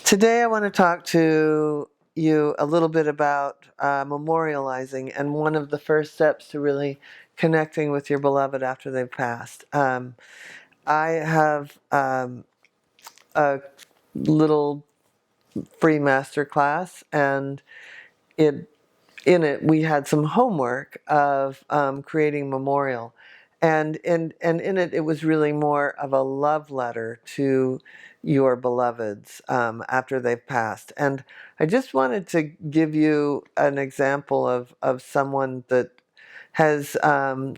Today I want to talk to you a little bit about memorializing and one of the first steps to really connecting with your beloved after they've passed. I have a little free master class, and it in it we had some homework of creating memorial, and in it was really more of a love letter to your beloveds after they've passed. And I just wanted to give you an example of someone that has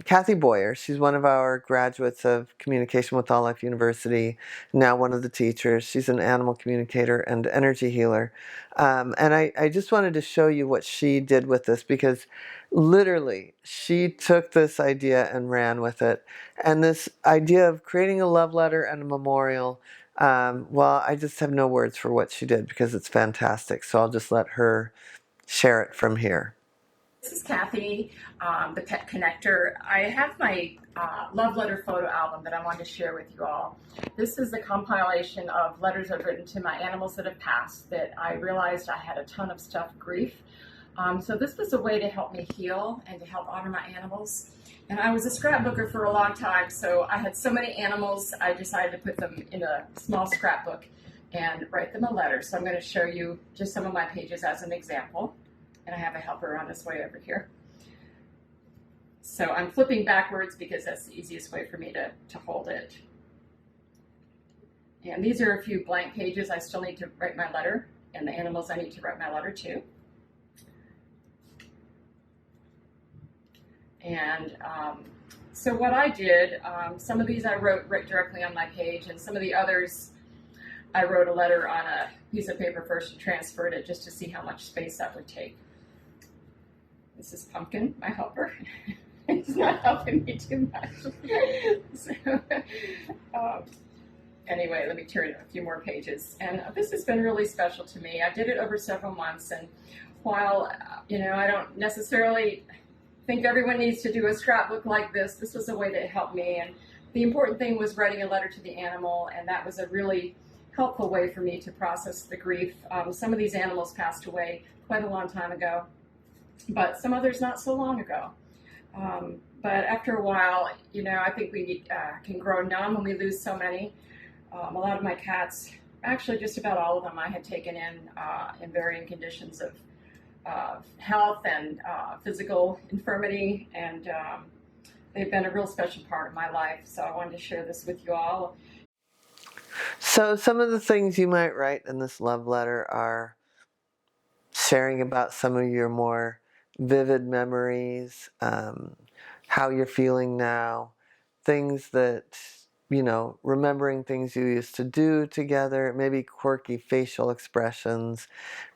Kathy Boyer. She's one of our graduates of Communication with All Life University, now one of the teachers. She's an animal communicator and energy healer. And I just wanted to show you what she did with this, because literally she took this idea and ran with it. And this idea of creating a love letter and a memorial, well, I just have no words for what she did because it's fantastic. So I'll just let her share it from here. This is Kathy, the Pet Connector. I have my love letter photo album that I wanted to share with you all. This is a compilation of letters I've written to my animals that have passed that I realized I had a ton of stuff, grief. So this was a way to help me heal and to help honor my animals. And I was a scrapbooker for a long time, so I had so many animals, I decided to put them in a small scrapbook and write them a letter. So I'm going to show you just some of my pages as an example. And I have a helper on this way over here. So I'm flipping backwards because that's the easiest way for me to hold it. And these are a few blank pages. I still need to write my letter, and the animals I need to write my letter to. And so what I did, some of these I wrote right directly on my page, and some of the others I wrote a letter on a piece of paper first and transferred it just to see how much space that would take. This is Pumpkin, my helper. It's not helping me too much. So, anyway, let me turn a few more pages. And this has been really special to me. I did it over several months, and while I don't necessarily think everyone needs to do a scrapbook like this, this was a way that helped me. And the important thing was writing a letter to the animal, and that was a really helpful way for me to process the grief. Some of these animals passed away quite a long time ago, but some others not so long ago. But after a while, I think we can grow numb when we lose so many. A lot of my cats, actually just about all of them, I had taken in varying conditions of health and physical infirmity, and they've been a real special part of my life. So I wanted to share this with you all. So some of the things you might write in this love letter are sharing about some of your more vivid memories, how you're feeling now, things that, remembering things you used to do together, maybe quirky facial expressions,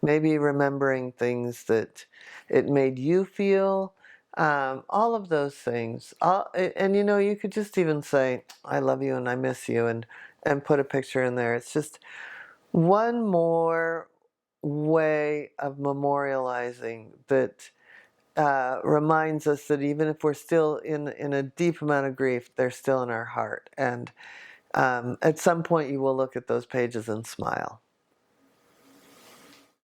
maybe remembering things that it made you feel, all of those things. And you could just even say, I love you and I miss you, and put a picture in there. It's just one more way of memorializing that reminds us that even if we're still in a deep amount of grief, they're still in our heart. And at some point you will look at those pages and smile.